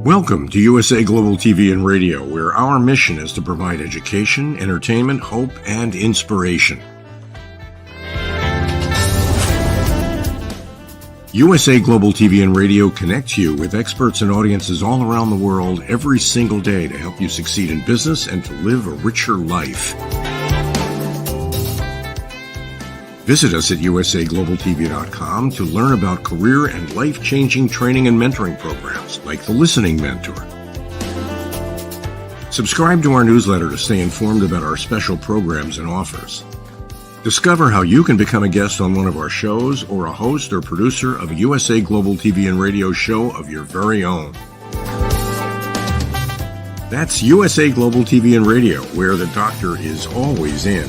Welcome to USA Global TV and Radio, where our mission is to provide education, entertainment, hope, and inspiration. USA Global TV and Radio connects you with experts and audiences all around the world every single day to help you succeed in business and to live a richer life. Visit us at usaglobaltv.com to learn about career and life-changing training and mentoring programs like the Listening Mentor. Subscribe to our newsletter to stay informed about our special programs and offers. Discover how you can become a guest on one of our shows or a host or producer of a USA Global TV and Radio show of your very own. That's USA Global TV and Radio, where the doctor is always in.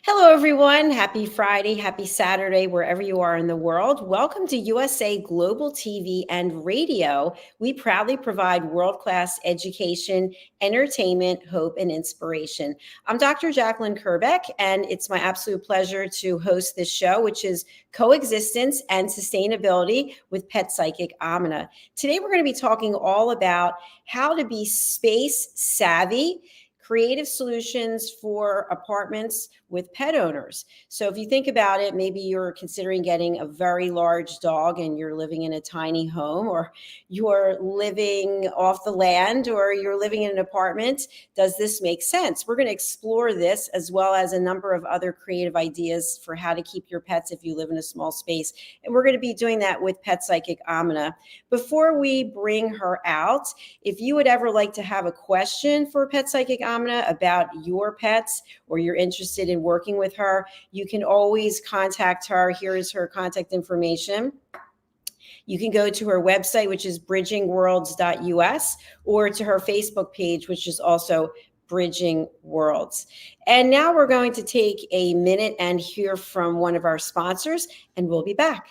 Hello, everyone. Happy Friday, happy Saturday, wherever you are in the world. Welcome to USA Global TV and Radio. We proudly provide world-class education, entertainment, hope, and inspiration. I'm Dr. JACALYN KERBECK, and it's my absolute pleasure to host this show, which is Coexistence and Sustainability with Pet Psychic Aminah. Today, we're going to be talking all about how to be space savvy, creative solutions for apartments with pet owners. So if you think about it, maybe you're considering getting a very large dog and you're living in a tiny home, or you're living off the land, or you're living in an apartment. Does this make sense? We're going to explore this as well as a number of other creative ideas for how to keep your pets if you live in a small space. And we're going to be doing that with Pet Psychic Aminah. Before we bring her out, if you would ever like to have a question for Pet Psychic Aminah about your pets, or you're interested in working with her, you can always contact her. Here is her contact information. You can go to her website, which is bridgingworlds.us, or to her Facebook page, which is also Bridging Worlds. And now we're going to take a minute and hear from one of our sponsors, and we'll be back.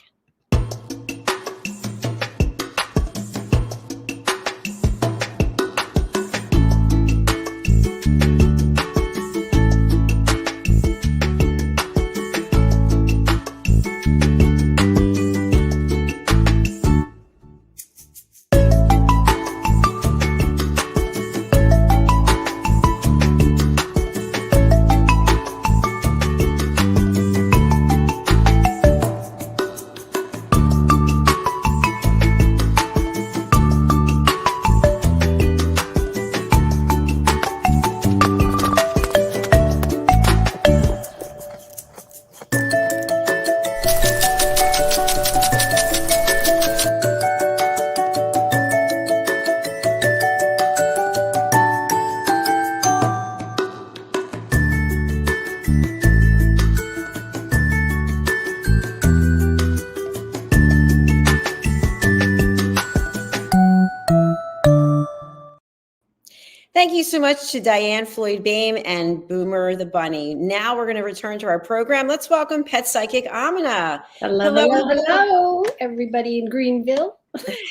Thank you so much to Diane Floyd-Bame and Boomer the Bunny. Now we're going to return to our program. Let's welcome Pet Psychic Aminah. Hello, hello, hello, everybody in Greenville.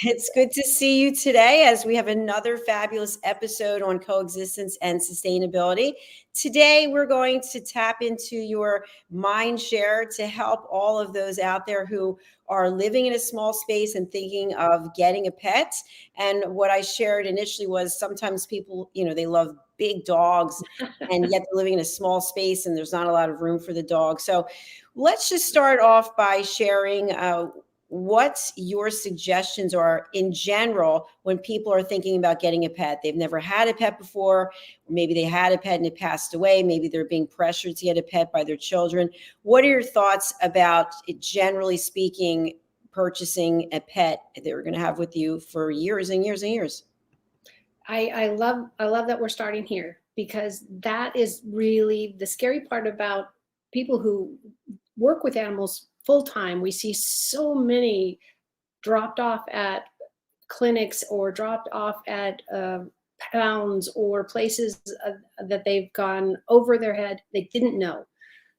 It's good to see you today as we have another fabulous episode on coexistence and sustainability. Today, we're going to tap into your mind share to help all of those out there who are living in a small space and thinking of getting a pet. And what I shared initially was sometimes people, they love big dogs and yet they're living in a small space and there's not a lot of room for the dog. So let's just start off by sharing what your suggestions are in general when people are thinking about getting a pet. They've never had a pet before, or maybe they had a pet and it passed away. Maybe they're being pressured to get a pet by their children. What are your thoughts about, generally speaking, purchasing a pet that they're going to have with you for years and years and years? I love that we're starting here, because that is really the scary part about people who work with animals full time. We see so many dropped off at clinics or dropped off at pounds or places that they've gone over their head. They didn't know.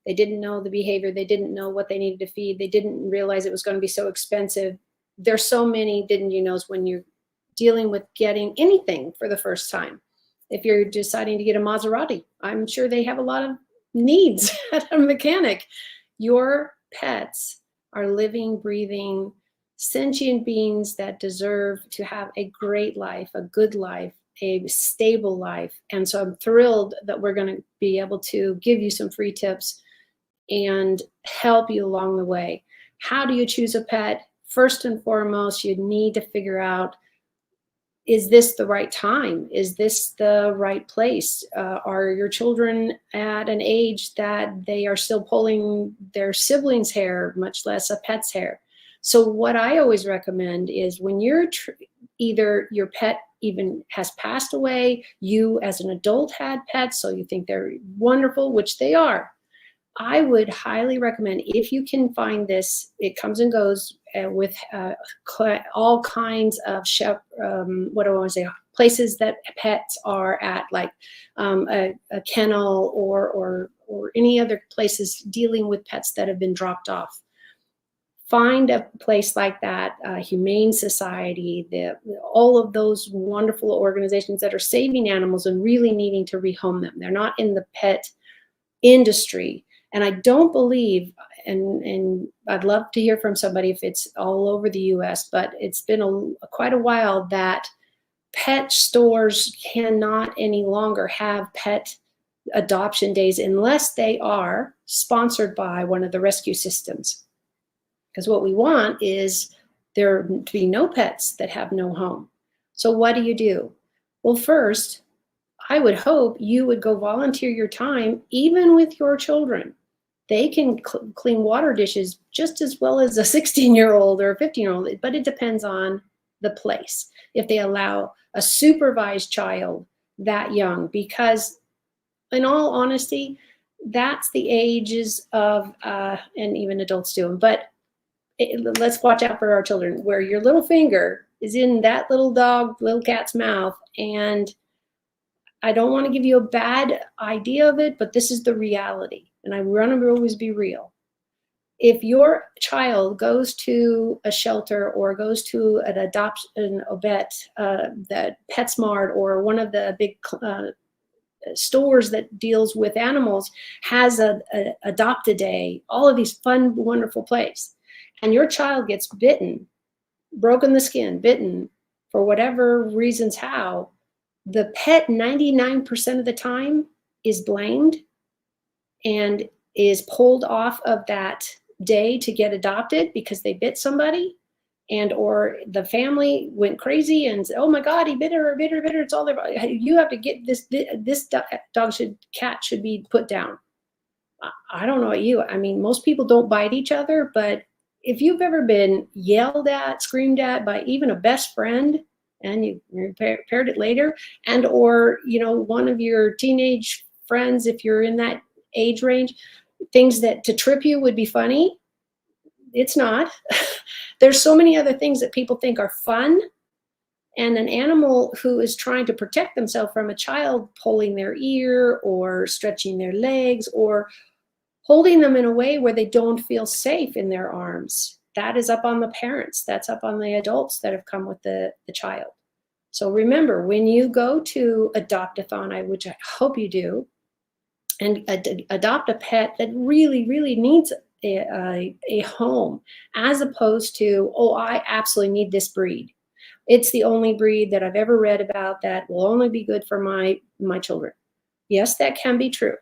They didn't know the behavior. They didn't know what they needed to feed. They didn't realize it was going to be so expensive. There's so many didn't you knows when you're dealing with getting anything for the first time. If you're deciding to get a Maserati, I'm sure they have a lot of needs at a mechanic. Your pets are living, breathing, sentient beings that deserve to have a great life, a good life, a stable life. And so I'm thrilled that we're going to be able to give you some free tips and help you along the way. How do you choose a pet? First and foremost, you need to figure out, is this the right time? Is this the right place? Are your children at an age that they are still pulling their siblings' hair, much less a pet's hair? So what I always recommend is when you're either your pet even has passed away, you as an adult had pets, so you think they're wonderful, which they are. I would highly recommend, if you can find this, it comes and goes with all kinds of places that pets are at, like a kennel or any other places dealing with pets that have been dropped off. Find a place like that, Humane Society, all of those wonderful organizations that are saving animals and really needing to rehome them. They're not in the pet industry. And I don't believe, and I'd love to hear from somebody if it's all over the US, but it's been quite a while that pet stores cannot any longer have pet adoption days unless they are sponsored by one of the rescue systems. Because what we want is there to be no pets that have no home. So what do? Well, first, I would hope you would go volunteer your time, even with your children. They can clean water dishes just as well as a 16-year-old or a 15-year-old, but it depends on the place. If they allow a supervised child that young, because in all honesty, that's the ages of, and even adults do them, but let's watch out for our children, where your little finger is in that little cat's mouth. And I don't want to give you a bad idea of it, but this is the reality. And I want to always be real. If your child goes to a shelter or goes to an that PetSmart or one of the big stores that deals with animals has a adopt a day, all of these fun, wonderful places, and your child gets bitten, broken the skin, bitten for whatever reasons, how, the pet 99% of the time is blamed and is pulled off of that day to get adopted because they bit somebody, and or the family went crazy and said, oh my God, he bit her, it's all there. You have to get this cat should be put down. I don't know about you. I mean, most people don't bite each other, but if you've ever been yelled at, screamed at by even a best friend, and you repaired it later, and or one of your teenage friends, if you're in that age range, things that to trip you would be funny, it's not. There's so many other things that people think are fun, and an animal who is trying to protect themselves from a child pulling their ear or stretching their legs or holding them in a way where they don't feel safe in their arms that is up on the parents. That's up on the adults that have come with the child. So remember, when you go to Adopt-a-thon, which I hope you do, and adopt a pet that really, really needs a home, as opposed to, oh, I absolutely need this breed. It's the only breed that I've ever read about that will only be good for my children. Yes, that can be true.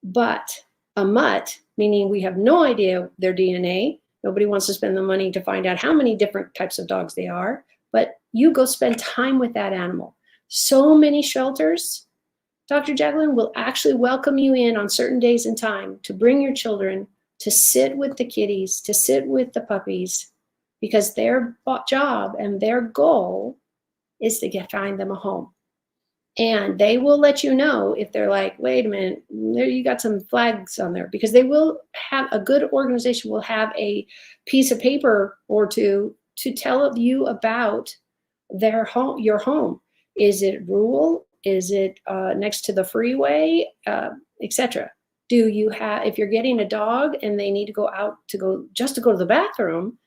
But a mutt, meaning we have no idea their DNA, nobody wants to spend the money to find out how many different types of dogs they are, but you go spend time with that animal. So many shelters, Dr. JACALYN, will actually welcome you in on certain days and time to bring your children to sit with the kitties, to sit with the puppies, because their job and their goal is to find them a home. And they will let you know if they're like, wait a minute, there you got some flags on there, because they will have, a good organization will have a piece of paper or two to tell you about their home, your home. Is it rural? Is it next to the freeway, etc.? Do you have, if you're getting a dog and they need to go out to go to the bathroom,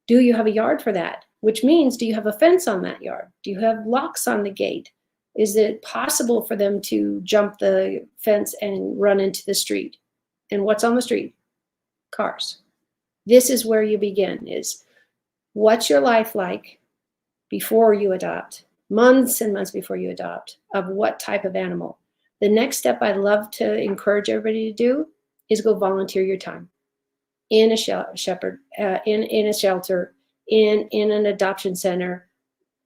do you have a yard for that? Which means, do you have a fence on that yard? Do you have locks on the gate? Is it possible for them to jump the fence and run into the street? And what's on the street? Cars. This is where you begin, is what's your life like before you adopt? Months and months before you adopt, of what type of animal. The next step I'd love to encourage everybody to do is go volunteer your time in a shelter, in an adoption center,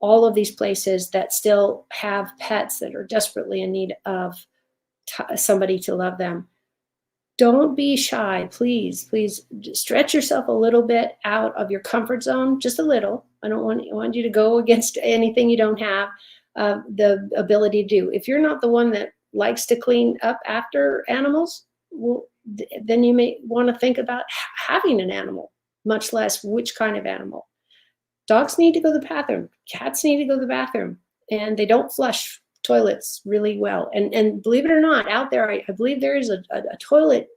all of these places that still have pets that are desperately in need of somebody to love them. Don't be shy, please, please stretch yourself a little bit out of your comfort zone, just a little. I don't want you to go against anything you don't have the ability to do. If you're not the one that likes to clean up after animals, well, then you may want to think about having an animal, much less which kind of animal. Dogs need to go to the bathroom. Cats need to go to the bathroom, and they don't flush toilets really well. And believe it or not, out there, I believe there is a toilet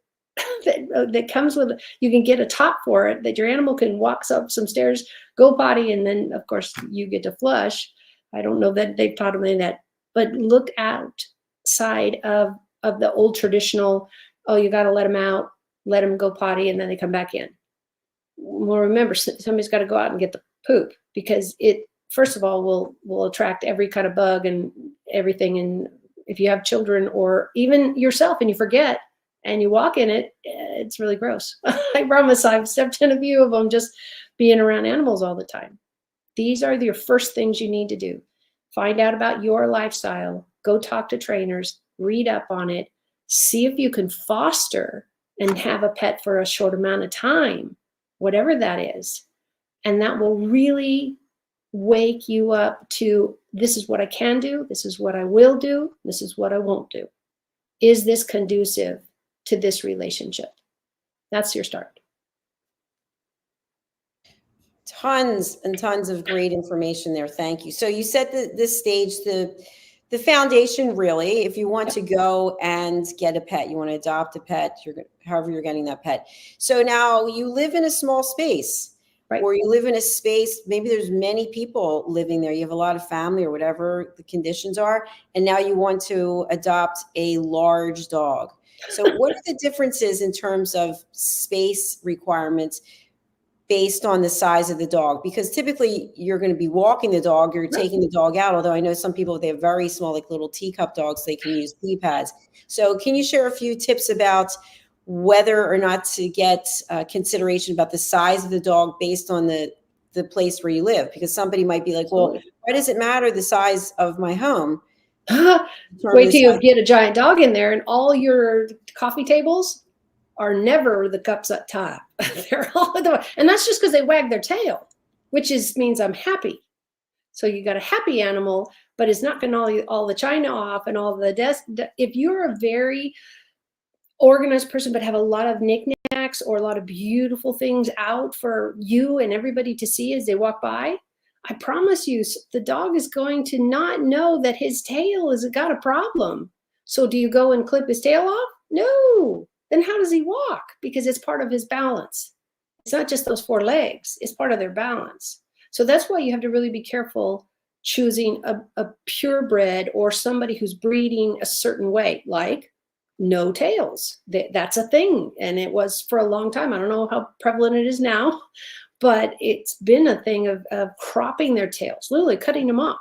that comes with, you can get a top for it, that your animal can walk up some stairs, go potty, and then of course you get to flush. I don't know that they've taught them any of that, but look outside of the old traditional, oh, you got to let them out, let them go potty, and then they come back in. Well, remember, somebody's got to go out and get the poop, because it, first of all, will attract every kind of bug and everything. And if you have children or even yourself and you forget and you walk in it, it's really gross. I promise, I've stepped in a few of them just being around animals all the time. These are your first things you need to do. Find out about your lifestyle, go talk to trainers, read up on it, see if you can foster and have a pet for a short amount of time, whatever that is. And that will really wake you up to, this is what I can do, this is what I will do, this is what I won't do. Is this conducive to this relationship? That's your start. Tons and tons of great information there. Thank you. So you set this stage, the foundation, really, if you want to go and get a pet, you want to adopt a pet, however you're getting that pet. So now you live in a small space. Right. Or you live in a space, maybe there's many people living there. You have a lot of family or whatever the conditions are. And now you want to adopt a large dog. So what are the differences in terms of space requirements based on the size of the dog? Because typically you're going to be walking the dog, you're taking the dog out. Although I know some people, they have very small, like little teacup dogs, they can use pee pads. So can you share a few tips about whether or not to get consideration about the size of the dog based on the place where you live? Because somebody might be like, well, why does it matter the size of my home? Wait till you get a giant dog in there and all your coffee tables are never the cups up top. They're all and that's just because they wag their tail, which means I'm happy. So you got a happy animal, but it's not going to all the china off and all the desk. If you're a very organized person but have a lot of knickknacks or a lot of beautiful things out for you and everybody to see as they walk by, I promise you the dog is going to not know that his tail has got a problem. So do you go and clip his tail off? No. Then how does he walk? Because it's part of his balance. not just those 4 legs, it's part of their balance. So that's why you have to really be careful choosing a purebred or somebody who's breeding a certain way, like no tails. That's a thing. And it was for a long time. I don't know how prevalent it is now, but it's been a thing of cropping their tails, literally cutting them off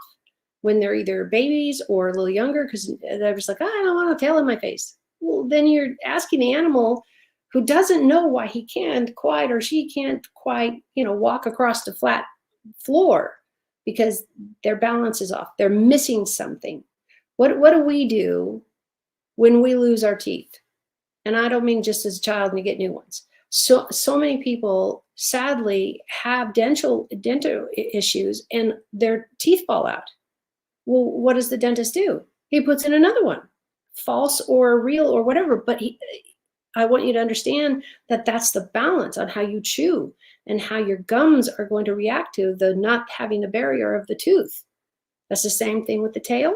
when they're either babies or a little younger, because they're just like, I don't want a tail in my face. Well, then you're asking the animal who doesn't know why he can't quite or she can't quite, walk across the flat floor because their balance is off. They're missing something. What do we do when we lose our teeth? And I don't mean just as a child and you get new ones. So many people sadly have dental issues and their teeth fall out. Well, what does the dentist do? He puts in another one, false or real or whatever. But I want you to understand that that's the balance on how you chew and how your gums are going to react to the not having a barrier of the tooth. That's the same thing with the tail,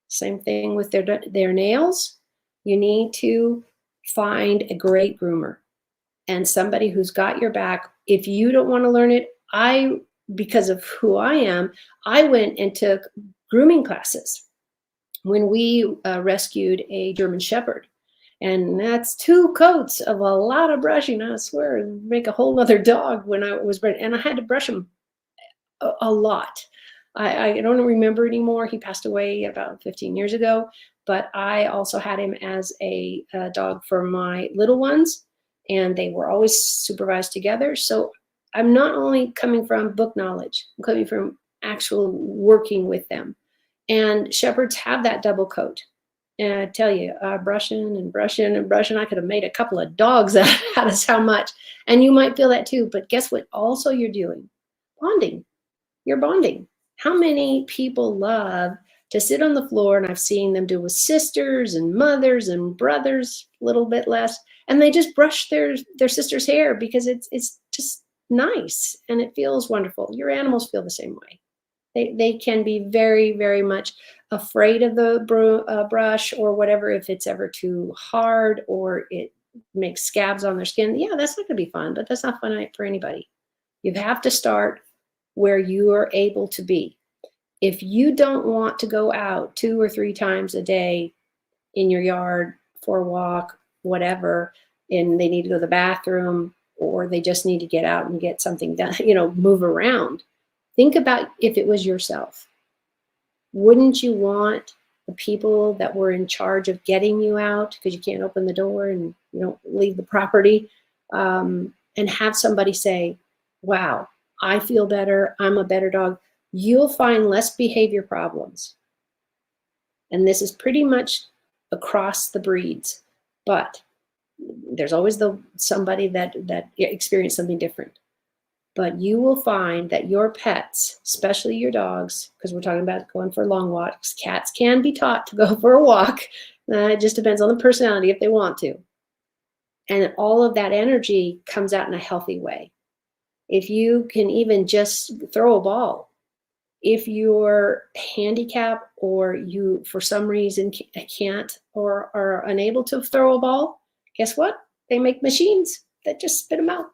same thing with their nails. You need to find a great groomer and somebody who's got your back. If you don't want to learn it, because of who I am, I went and took grooming classes when we rescued a German Shepherd. And that's 2 coats of a lot of brushing. I swear, it'd make a whole other dog when I was bred. And I had to brush him a lot. I don't remember anymore. He passed away about 15 years ago. But I also had him as a dog for my little ones. And they were always supervised together. So I'm not only coming from book knowledge, I'm coming from actual working with them. And shepherds have that double coat. And I tell you, brushing and brushing and brushing, I could have made a couple of dogs out of how much. And you might feel that too. But guess what? Also, you're doing bonding. You're bonding. How many people love to sit on the floor, and I've seen them do with sisters and mothers and brothers, a little bit less, and they just brush their sister's hair because it's just nice and it feels wonderful. Your animals feel the same way. They can be very, very much afraid of the brush or whatever if it's ever too hard or it makes scabs on their skin. Yeah, that's not going to be fun, but that's not fun for anybody. You have to start where you are able to be. If you don't want to go out 2 or 3 times a day in your yard for a walk, whatever, and they need to go to the bathroom or they just need to get out and get something done, move around. Think about if it was yourself. Wouldn't you want the people that were in charge of getting you out, because you can't open the door and you don't leave the property, and have somebody say, wow, I feel better, I'm a better dog. You'll find less behavior problems. And this is pretty much across the breeds, but there's always somebody that experienced something different. But you will find that your pets, especially your dogs, because we're talking about going for long walks, cats can be taught to go for a walk. It just depends on the personality if they want to. And all of that energy comes out in a healthy way. If you can even just throw a ball, if you're handicapped or you, for some reason, can't or are unable to throw a ball, guess what? They make machines that just spit them out.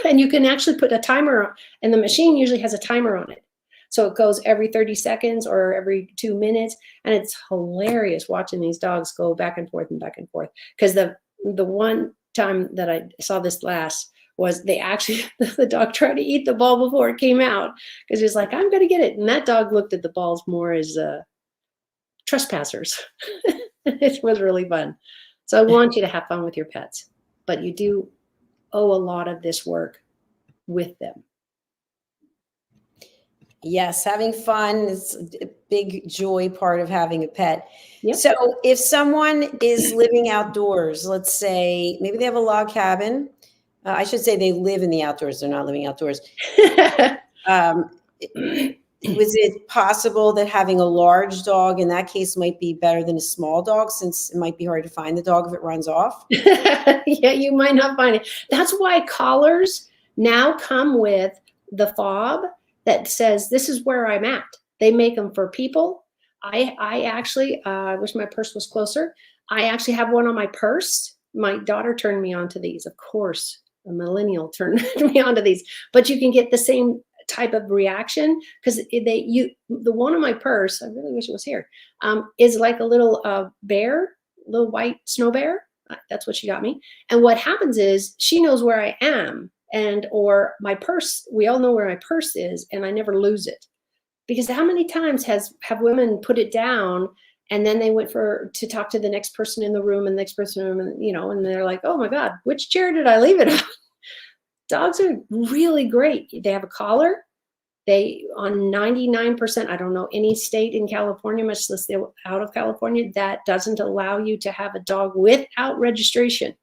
And you can actually put a timer on, and the machine usually has a timer on it. So it goes every 30 seconds or every 2 minutes. And it's hilarious watching these dogs go back and forth and back and forth. Because the one time that I saw this last was the dog tried to eat the ball before it came out. Because he's like, I'm going to get it. And that dog looked at the balls more as trespassers. It was really fun. So I want you to have fun with your pets. But you do owe a lot of this work with them. Yes, having fun is a big joy part of having a pet. Yep. So if someone is living outdoors, let's say maybe they have a log cabin. I should say they live in the outdoors. They're not living outdoors. Was it possible that having a large dog in that case might be better than a small dog, since it might be hard to find the dog if it runs off? Yeah, you might not find it. That's why collars now come with the fob that says, this is where I'm at. They make them for people. I actually, I wish my purse was closer. I actually have one on my purse. My daughter turned me on to these, of course. a millennial turned me onto these, but you can get the same type of reaction because the one on my purse, I really wish it was here, is like a little bear, little white snow bear. That's what she got me. And what happens is she knows where I am, or my purse, we all know where my purse is, and I never lose it. Because how many times have women put it down and then they went to talk to the next person in the room and the next person in the room, and, you know, and they're like, oh my God, which chair did I leave it on? Dogs are really great. They have a collar. They, on 99%, I don't know any state in California, much less out of California, that doesn't allow you to have a dog without registration,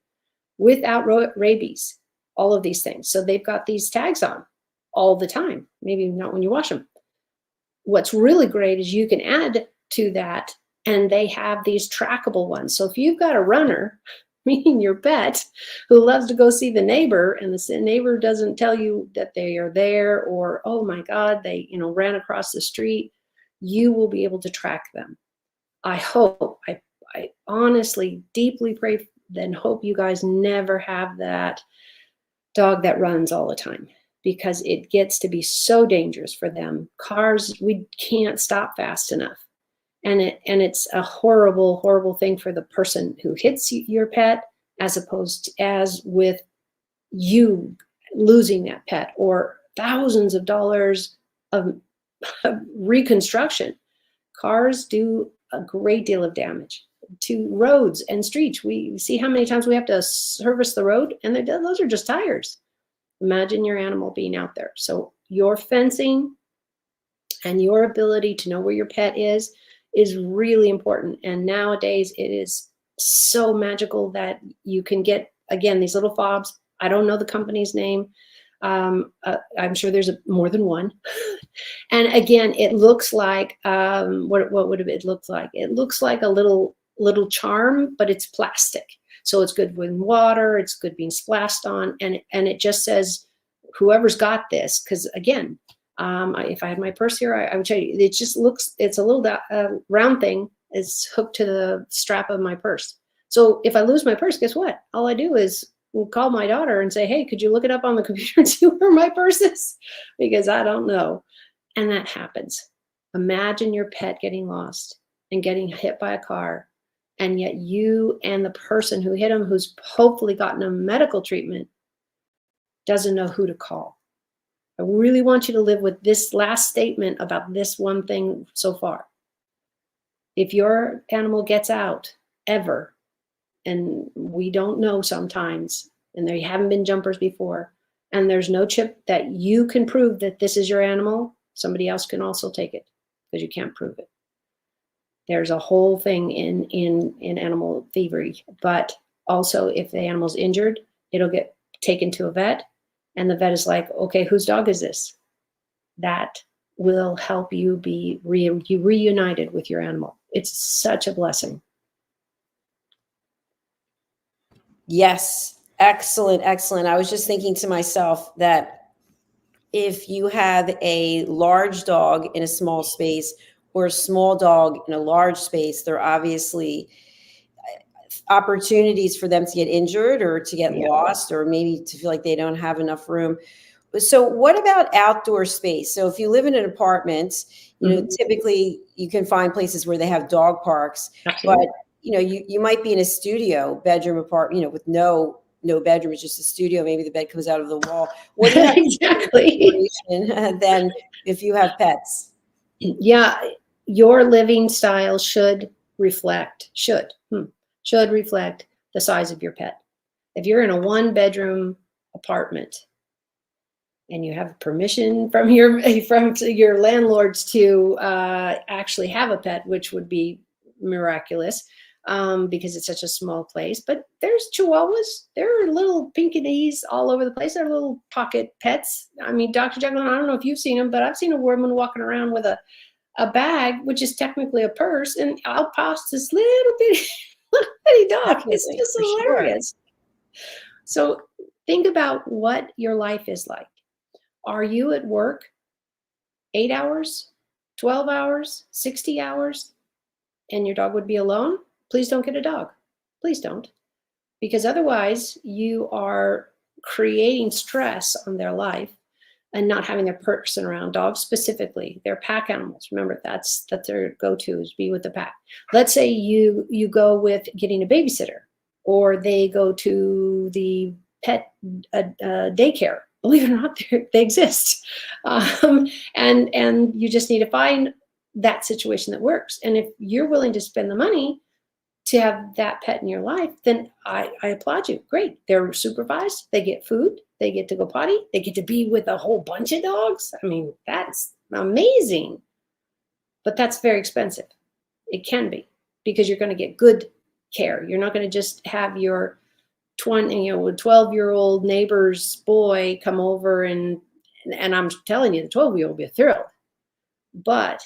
without rabies, all of these things. So they've got these tags on all the time, maybe not when you wash them. What's really great is you can add to that, and they have these trackable ones. So if you've got a runner, meaning your pet, who loves to go see the neighbor, and the neighbor doesn't tell you that they are there, or, oh my God, they, you know, ran across the street, you will be able to track them. I hope, I honestly deeply pray and hope you guys never have that dog that runs all the time, because it gets to be so dangerous for them. Cars, we can't stop fast enough. And it's a horrible, horrible thing for the person who hits your pet, as opposed to as with you losing that pet, or thousands of dollars of reconstruction. Cars do a great deal of damage to roads and streets. We see how many times we have to service the road, and those are just tires. Imagine your animal being out there. So your fencing and your ability to know where your pet is really important. And nowadays it is so magical that you can get, again, these little fobs. I don't know the company's name. I'm sure there's more than one. And again, it looks like, what would it look like? It looks like a little charm, but it's plastic. So it's good with water, it's good being splashed on, and it just says, whoever's got this, because again, if I had my purse here, I would show you. It just looks, it's a little round thing is hooked to the strap of my purse. So if I lose my purse, guess what? All I do is call my daughter and say, hey, could you look it up on the computer and see where my purse is? Because I don't know. And that happens. Imagine your pet getting lost and getting hit by a car, and yet you and the person who hit him, who's hopefully gotten a medical treatment, doesn't know who to call. I really want you to live with this last statement about this one thing so far. If your animal gets out ever, and we don't know sometimes, and there haven't been jumpers before, and there's no chip that you can prove that this is your animal, somebody else can also take it because you can't prove it. There's a whole thing in animal thievery, but also if the animal's injured, it'll get taken to a vet, and the vet is like, okay, whose dog is this? That will help you be reunited with your animal. It's such a blessing. Yes, excellent, excellent. I was just thinking to myself that if you have a large dog in a small space or a small dog in a large space, there are obviously opportunities for them to get injured or to get lost, or maybe to feel like they don't have enough room. So what about outdoor space? So if you live in an apartment, you know, typically you can find places where they have dog parks. Absolutely. But you know, you might be in a studio bedroom apartment, you know, with no bedroom, it's just a studio. Maybe the bed comes out of the wall. What do you have exactly than if you have pets? Yeah, your living style should reflect the size of your pet. If you're in a 1-bedroom apartment and you have permission from your landlords to actually have a pet, which would be miraculous, because it's such a small place. But there's Chihuahuas. There are little pinkies all over the place. They're little pocket pets. I mean, Dr. JACALYN, I don't know if you've seen them, but I've seen a woman walking around with a bag, which is technically a purse, and out pops this little bitty dog. It's just hilarious. Sure. So think about what your life is like. Are you at work 8 hours, 12 hours, 60 hours, and your dog would be alone? Please don't get a dog. Please don't. Because otherwise you are creating stress on their life and not having their person around. Dogs specifically, they're pack animals. Remember, that's their go-to, is be with the pack. Let's say you go with getting a babysitter, or they go to the pet daycare. Believe it or not, they exist. And you just need to find that situation that works. And if you're willing to spend the money to have that pet in your life, then I applaud you. Great. They're supervised. They get food. They get to go potty. They get to be with a whole bunch of dogs. I mean, that's amazing. But that's very expensive. It can be, because you're going to get good care. You're not going to just have your 12-year-old neighbor's boy come over and I'm telling you, the 12-year-old will be thrilled. But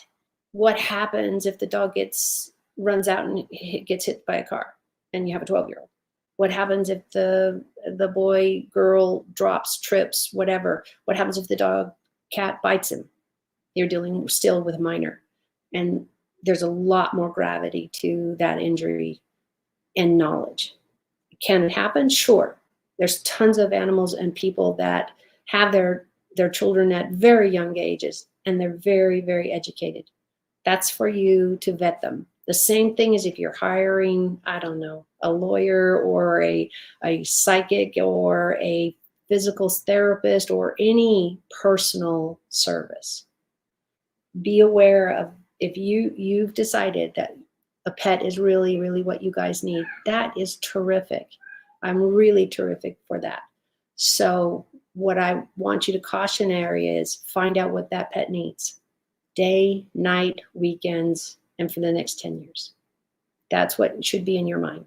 what happens if the dog runs out and gets hit by a car and you have a 12-year-old? What happens if the boy, girl drops, trips, whatever? What happens if the cat bites him? You're dealing still with a minor. And there's a lot more gravity to that injury and knowledge. Can it happen? Sure. There's tons of animals and people that have their children at very young ages, and they're very, very educated. That's for you to vet them. The same thing as if you're hiring, I don't know, a lawyer or a psychic or a physical therapist or any personal service. Be aware of, if you've decided that a pet is really, really what you guys need, that is terrific. I'm really terrific for that. So what I want you to cautionary is find out what that pet needs. Day, night, weekends, and for the next 10 years. That's what should be in your mind.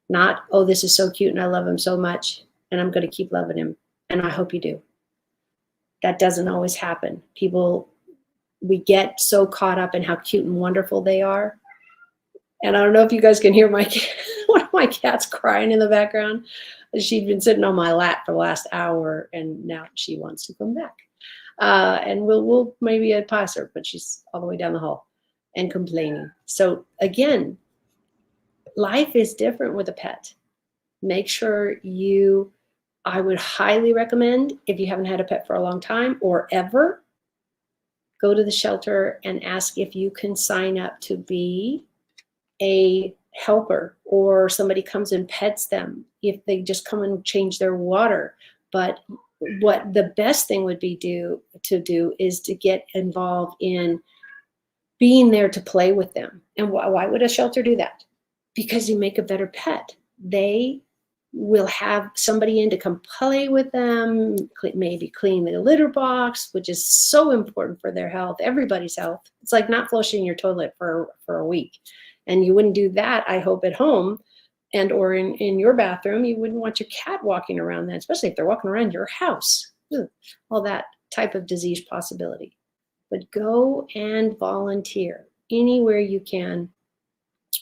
Not, oh, this is so cute and I love him so much and I'm going to keep loving him. And I hope you do. That doesn't always happen. We get so caught up in how cute and wonderful they are. And I don't know if you guys can hear one of my cats crying in the background. She'd been sitting on my lap for the last hour and now she wants to come back. And we'll maybe pass her, but she's all the way down the hall and complaining. So again, life is different with a pet. Make sure I would highly recommend, if you haven't had a pet for a long time or ever, go to the shelter and ask if you can sign up to be a helper, or somebody comes and pets them if they just come and change their water. But what the best thing would be to do is to get involved in being there to play with them. And why would a shelter do that? Because you make a better pet. They will have somebody in to come play with them, maybe clean the litter box, which is so important for their health, everybody's health. It's like not flushing your toilet for a week. And you wouldn't do that, I hope, at home and or in your bathroom. You wouldn't want your cat walking around that, especially if they're walking around your house. All that type of disease possibility. But go and volunteer anywhere you can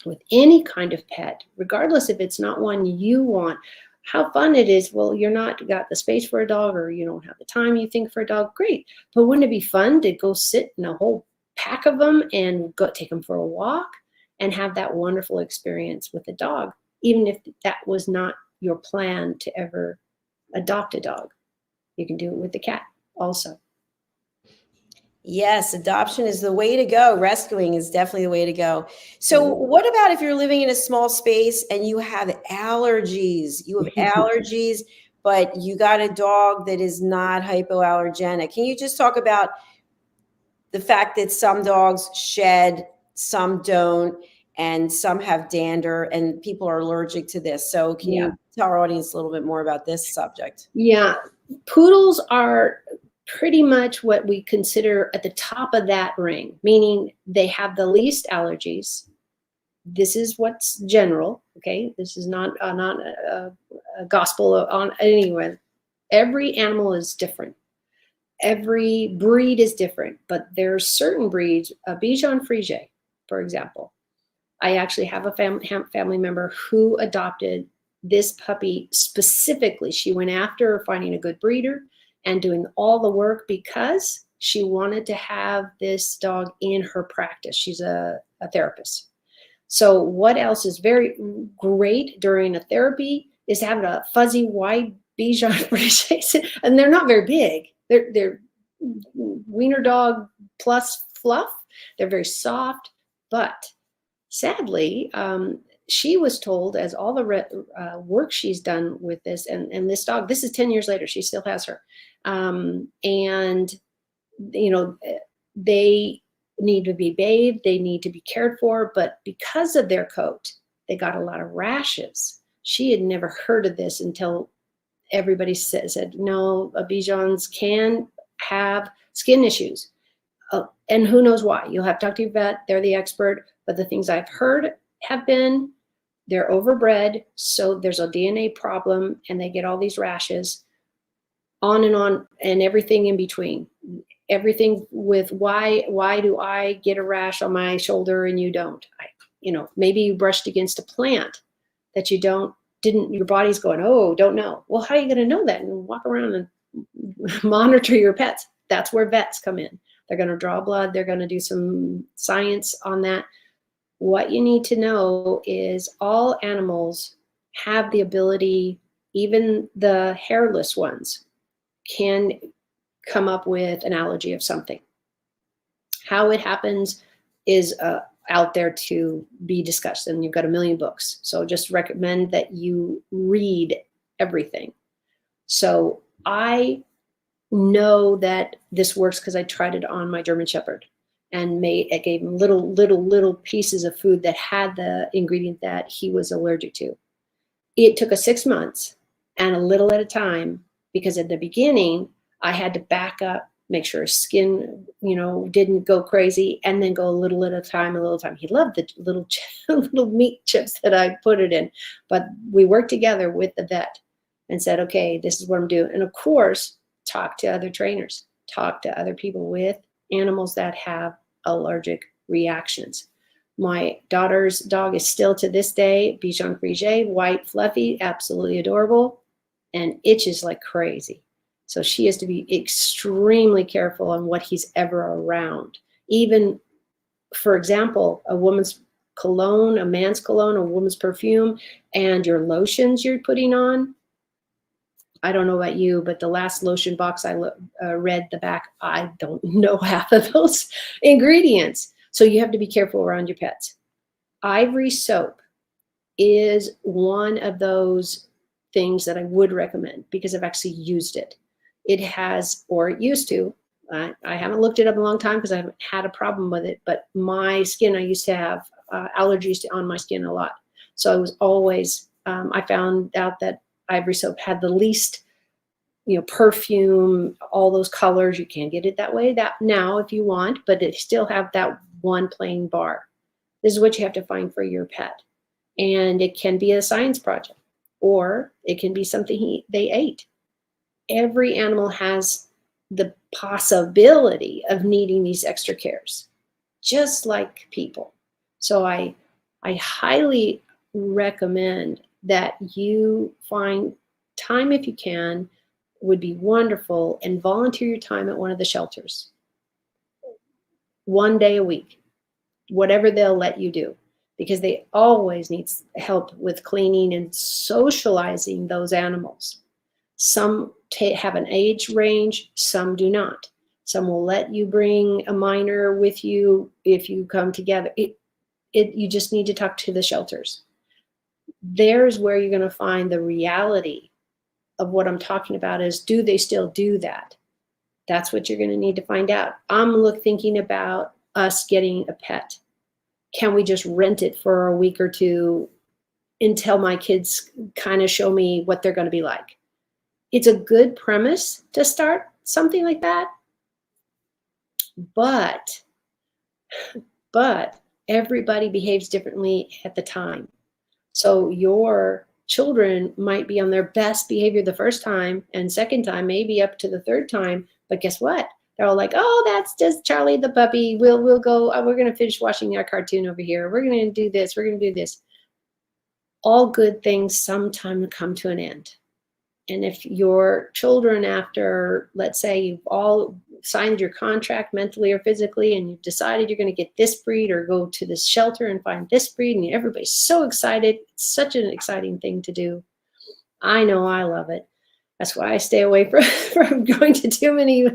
with any kind of pet, regardless if it's not one you want. How fun it is. Well, you're not got the space for a dog, or you don't have the time you think for a dog. Great. But wouldn't it be fun to go sit in a whole pack of them and go take them for a walk and have that wonderful experience with a dog, even if that was not your plan to ever adopt a dog? You can do it with the cat also. Yes, adoption is the way to go. Rescuing is definitely the way to go. So what about if you're living in a small space and you have allergies? You have allergies, but you got a dog that is not hypoallergenic. Can you just talk about the fact that some dogs shed, some don't, and some have dander, and people are allergic to this? So can you tell our audience a little bit more about this subject? Yeah, poodles are pretty much what we consider at the top of that ring, meaning they have the least allergies. This is what's general, okay? This is not a gospel on anyone. Every animal is different. Every breed is different, but there's certain breeds, Bichon Frise, for example. I actually have a family member who adopted this puppy specifically. She went after finding a good breeder and doing all the work because she wanted to have this dog in her practice. She's a therapist. So what else is very great during a therapy is having a fuzzy, wide Bichon Frise, and they're not very big. They're wiener dog plus fluff. They're very soft, but sadly, she was told, as all the work she's done with this, and this dog, this is 10 years later, she still has her. And, you know, they need to be bathed, they need to be cared for, but because of their coat, they got a lot of rashes. She had never heard of this until everybody said, no, Bichons can have skin issues. And who knows why? You'll have to talk to your vet, they're the expert, but the things I've heard have been, they're overbred, so there's a DNA problem, and they get all these rashes, on, and everything in between. Everything with why do I get a rash on my shoulder and you don't? You know, maybe you brushed against a plant that you didn't, your body's going, oh, don't know. Well, how are you going to know that? And walk around and monitor your pets. That's where vets come in. They're going to draw blood. They're going to do some science on that. What you need to know is all animals have the ability, even the hairless ones can come up with an allergy of something. How it happens is out there to be discussed, and you've got a million books. So just recommend that you read everything. So I know that this works because I tried it on my German Shepherd, and I gave him little pieces of food that had the ingredient that he was allergic to. It took us 6 months and a little at a time, because at the beginning I had to back up, make sure his skin, you know, didn't go crazy, and then go a little at a time, a little time. He loved the little meat chips that I put it in, but we worked together with the vet and said, okay, this is what I'm doing. And of course, talk to other trainers, talk to other people with animals that have allergic reactions. My daughter's dog is still to this day, Bichon Frise, white, fluffy, absolutely adorable, and itches like crazy. So she has to be extremely careful on what he's ever around. Even, for example, a woman's cologne, a man's cologne, a woman's perfume, and your lotions you're putting on. I don't know about you, but the last lotion box I read the back, I don't know half of those ingredients. So you have to be careful around your pets. Ivory soap is one of those things that I would recommend because I've actually used it. It has, or it used to, I haven't looked it up in a long time because I haven't had a problem with it, but my skin, I used to have allergies on my skin a lot. So I was always, I found out that ivory soap had the least, you know, perfume, all those colors. You can't get it that way now if you want, but they still have that one plain bar. This is what you have to find for your pet. And it can be a science project, or it can be something they ate. Every animal has the possibility of needing these extra cares, just like people. So I highly recommend that you find time, if you can, would be wonderful, and volunteer your time at one of the shelters. 1 day a week, whatever they'll let you do, because they always need help with cleaning and socializing those animals. Some have an age range, some do not. Some will let you bring a minor with you if you come together. You just need to talk to the shelters. There's where you're going to find the reality of what I'm talking about is, do they still do that? That's what you're going to need to find out. I'm thinking about us getting a pet. Can we just rent it for a week or two until my kids kind of show me what they're going to be like? It's a good premise to start something like that. But everybody behaves differently at the time. So your children might be on their best behavior the first time, and second time, maybe up to the third time. But guess what? They're all like, oh, that's just Charlie the puppy. We'll go, we're going to finish watching our cartoon over here. We're going to do this. We're going to do this. All good things sometime come to an end. And if your children, after, let's say you've all signed your contract mentally or physically, and you've decided you're going to get this breed or go to this shelter and find this breed, and everybody's so excited, it's such an exciting thing to do. I know I love it. That's why I stay away from going to too many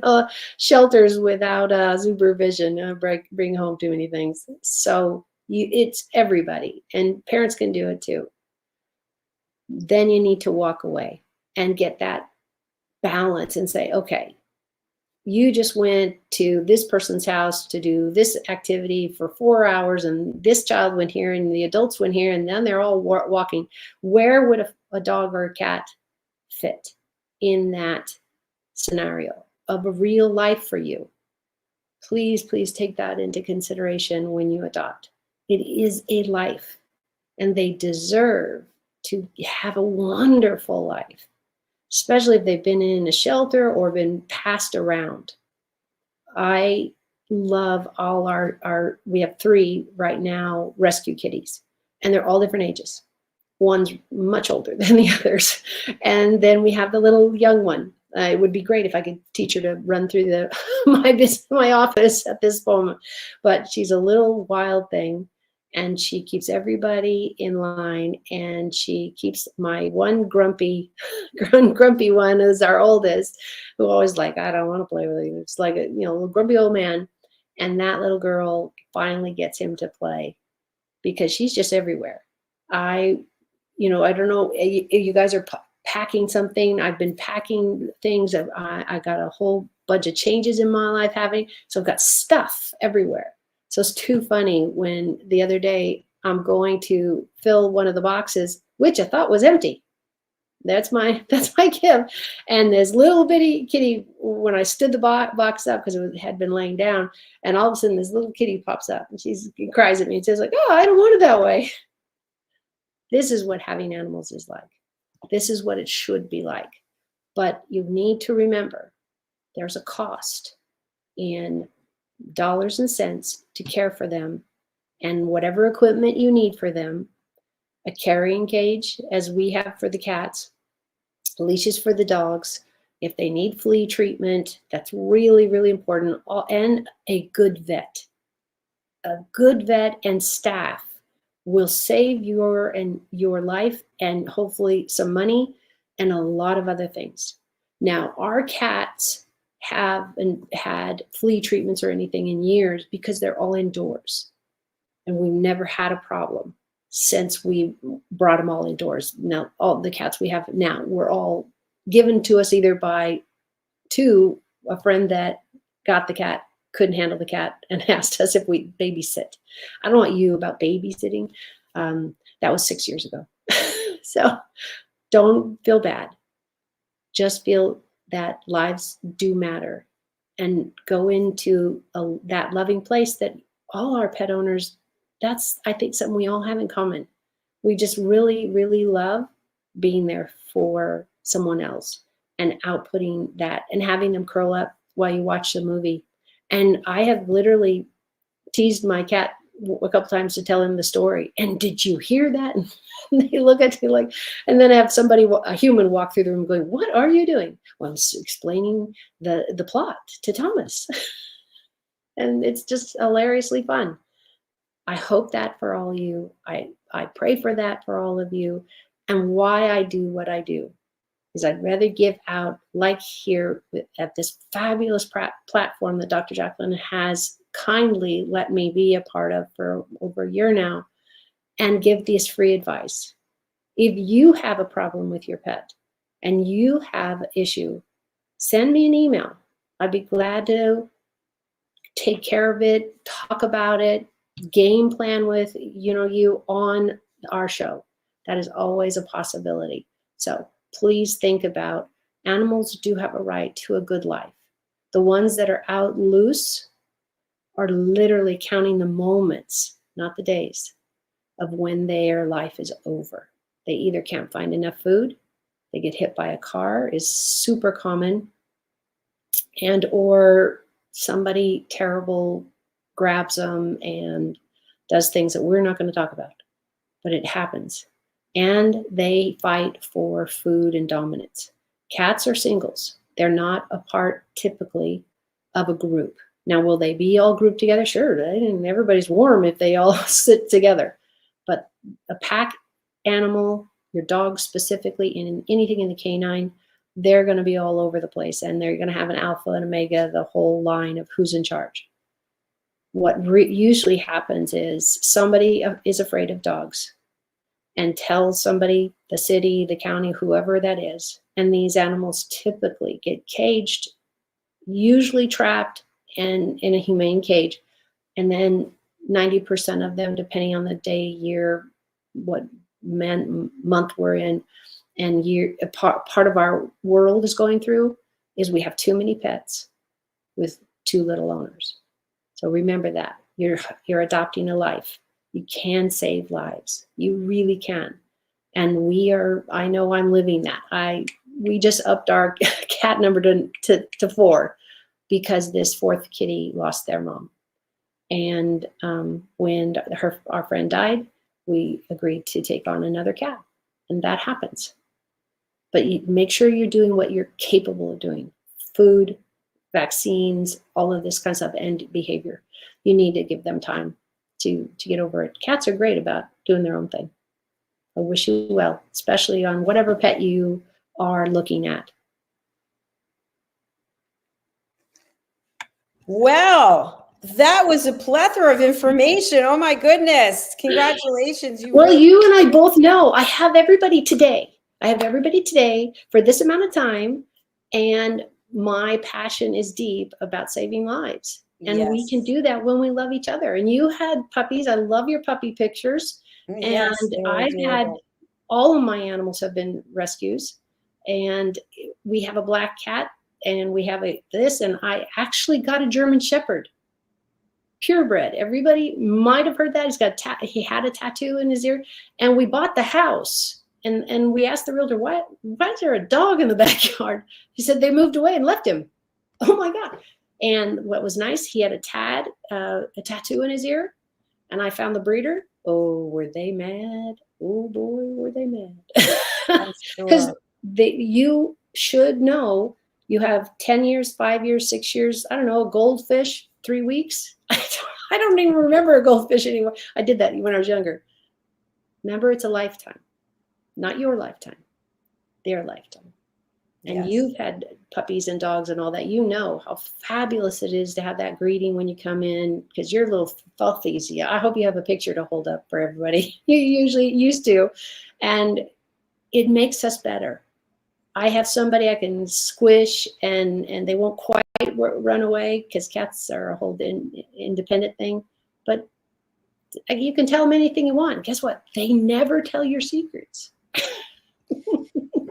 shelters without supervision. Bring home too many things. So it's everybody, and parents can do it too. Then you need to walk away and get that balance and say, okay, you just went to this person's house to do this activity for 4 hours, and this child went here, and the adults went here, and then they're all walking. Where would a dog or a cat fit in that scenario of a real life for you? Please, please take that into consideration when you adopt. It is a life, and they deserve to have a wonderful life, especially if they've been in a shelter or been passed around. I love all we have 3 right now rescue kitties, and they're all different ages. One's much older than the others. And then we have the little young one. It would be great if I could teach her to run through my office at this moment, but she's a little wild thing. And she keeps everybody in line, and she keeps my one grumpy one, who's our oldest, who always like, I don't want to play with you. It's like a little grumpy old man. And that little girl finally gets him to play because she's just everywhere. I don't know if you guys are packing something. I've been packing things. I got a whole bunch of changes in my life so I've got stuff everywhere. So it's too funny when the other day I'm going to fill one of the boxes, which I thought was empty. That's my gift. And this little bitty kitty, when I stood the box up, because it had been laying down, and all of a sudden this little kitty pops up, and she cries at me and says like, oh, I don't want it that way. This is what having animals is like. This is what it should be like. But you need to remember there's a cost in dollars and cents to care for them, and whatever equipment you need for them, a carrying cage as we have for the cats, leashes for the dogs, if they need flea treatment, that's really, really important, and a good vet. A good vet and staff will save your life, and hopefully some money and a lot of other things. Now, our cats haven't had flea treatments or anything in years because they're all indoors, and we've never had a problem since we brought them all indoors. Now, all the cats we have now were all given to us either by a friend that got the cat, couldn't handle the cat, and asked us if we babysit. I don't know about you about babysitting. That was 6 years ago. So don't feel bad. Just feel that lives do matter, and go into that loving place that all our pet owners, that's, I think, something we all have in common. We just really, really love being there for someone else and outputting that and having them curl up while you watch the movie. And I have literally teased my cat a couple times to tell him the story. And did you hear that? And they look at me like, and then I have a human walk through the room going, what are you doing? Well, I'm explaining the plot to Thomas. And it's just hilariously fun. I hope that for all of you. I pray for that for all of you. And why I do what I do is I'd rather give out, like here at this fabulous platform that Dr. JACALYN has kindly let me be a part of for over a year now, and give this free advice. If you have a problem with your pet and you have an issue, send me an email. I'd be glad to take care of it, talk about it, game plan with you on our show. That is always a possibility. So please think about, animals do have a right to a good life. The ones that are out loose are literally counting the moments, not the days, of when their life is over. They either can't find enough food, they get hit by a car, is super common, and or somebody terrible grabs them and does things that we're not going to talk about, but it happens. And they fight for food and dominance. Cats are singles. They're not a part typically of a group. Now, will they be all grouped together? Sure, everybody's warm if they all sit together. But a pack animal, your dog specifically, and anything in the canine, they're going to be all over the place, and they're going to have an alpha and omega, the whole line of who's in charge. What usually happens is somebody is afraid of dogs and tells somebody, the city, the county, whoever that is, and these animals typically get caged, usually trapped and in a humane cage, and then 90% of them, depending on the day, year, what month we're in, and year, part of our world is going through, is we have too many pets with too little owners. So remember that you're adopting a life. You can save lives. You really can. And I know I'm living that. We just upped our cat number to 4 because this 4th kitty lost their mom. And when our friend died, we agreed to take on another cat, and that happens. But you make sure you're doing what you're capable of doing: food, vaccines, all of this kind of stuff, and behavior. You need to give them time to get over it. Cats are great about doing their own thing. I wish you well, especially on whatever pet you are looking at. Well, that was a plethora of information. Oh my goodness. Congratulations. Well, you and I both know I have everybody today. For this amount of time, and my passion is deep about saving lives. And yes. We can do that when we love each other. And you had puppies. I love your puppy pictures. Yes, and I've had, all of my animals have been rescues. And we have a black cat, and we have this, and I actually got a German Shepherd, purebred. Everybody might have heard that. He had a tattoo in his ear, and we bought the house. And we asked the realtor, why is there a dog in the backyard? He said they moved away and left him. Oh my God. And what was nice, he had a tattoo in his ear, and I found the breeder. Oh, were they mad? Oh boy, were they mad. Because you should know, you have 10 years, 5 years, 6 years, I don't know, a goldfish, 3 weeks. I don't even remember a goldfish anymore. I did that when I was younger. Remember, it's a lifetime. Not your lifetime, their lifetime. And yes. You've had puppies and dogs and all that. You know how fabulous it is to have that greeting when you come in, because you're little fluffy. I hope you have a picture to hold up for everybody. You usually used to. And it makes us better. I have somebody I can squish and they won't quite run away, because cats are a whole independent thing. But you can tell them anything you want. Guess what? They never tell your secrets.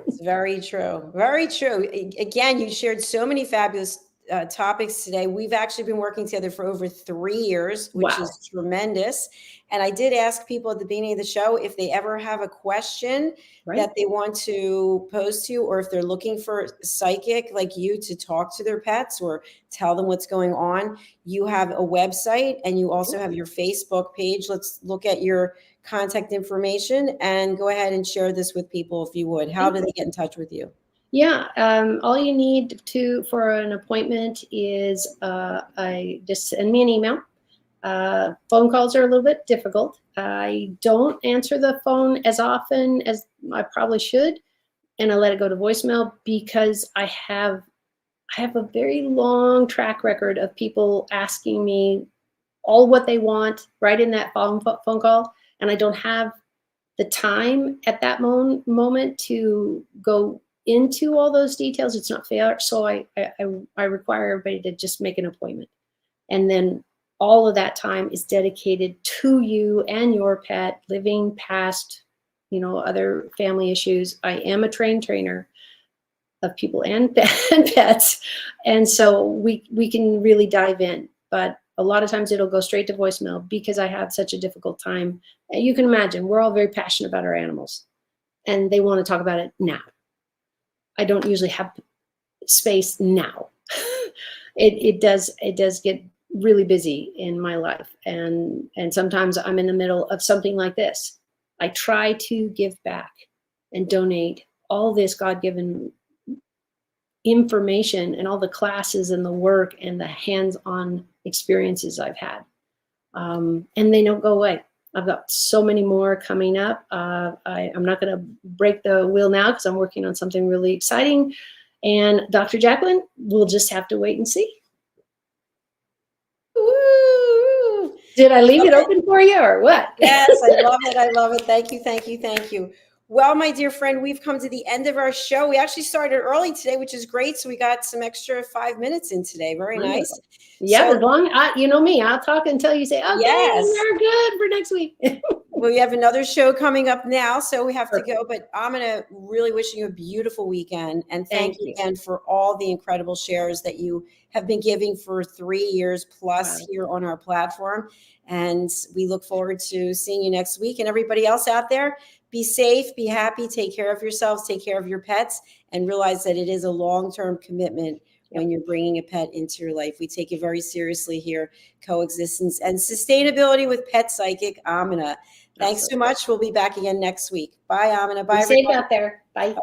It's very true. Very true. Again, you shared so many fabulous topics today. We've actually been working together for over 3 years, which is tremendous. And I did ask people at the beginning of the show if they ever have a question that they want to pose to you, or if they're looking for a psychic like you to talk to their pets or tell them what's going on. You have a website, and you also have your Facebook page. Let's look at your contact information and go ahead and share this with people if you would. How do they get in touch with you? Yeah, all you need for an appointment is just send me an email. Phone calls are a little bit difficult. I don't answer the phone as often as I probably should, and I let it go to voicemail, because I have a very long track record of people asking me all what they want right in that phone call, and I don't have the time at that moment to go into all those details. It's not fair. So I require everybody to just make an appointment. And then all of that time is dedicated to you and your pet, living past, other family issues. I am a trainer of people and pets. And so we can really dive in. But a lot of times it'll go straight to voicemail, because I have such a difficult time. You can imagine, we're all very passionate about our animals, and they want to talk about it now. I don't usually have space now. It does get really busy in my life, and sometimes I'm in the middle of something like this. I try to give back and donate all this God-given information and all the classes and the work and the hands-on experiences I've had, and they don't go away. I've got so many more coming up. I'm not going to break the wheel now because I'm working on something really exciting. And Dr. JACALYN, we'll just have to wait and see. Woo! Did I leave it open for you or what? Yes, I love it. I love it. Thank you. Thank you. Thank you. Well, my dear friend, we've come to the end of our show. We actually started early today, which is great. So we got some extra 5 minutes in today. Very nice. Yeah, So, as long you know me, I'll talk until you say, okay, yes, we're good for next week. Well, we have another show coming up now, so we have to go. But I'm going to really wishing you a beautiful weekend. And thank you again for all the incredible shares that you have been giving for 3 years plus here on our platform. And we look forward to seeing you next week. And everybody else out there, be safe, be happy, take care of yourselves, take care of your pets, and realize that it is a long-term commitment when you're bringing a pet into your life. We take it very seriously here, coexistence and sustainability with pet psychic Aminah. Thanks so much. We'll be back again next week. Bye, Aminah. Bye, everyone. Be safe everyone. out there. Bye. Bye.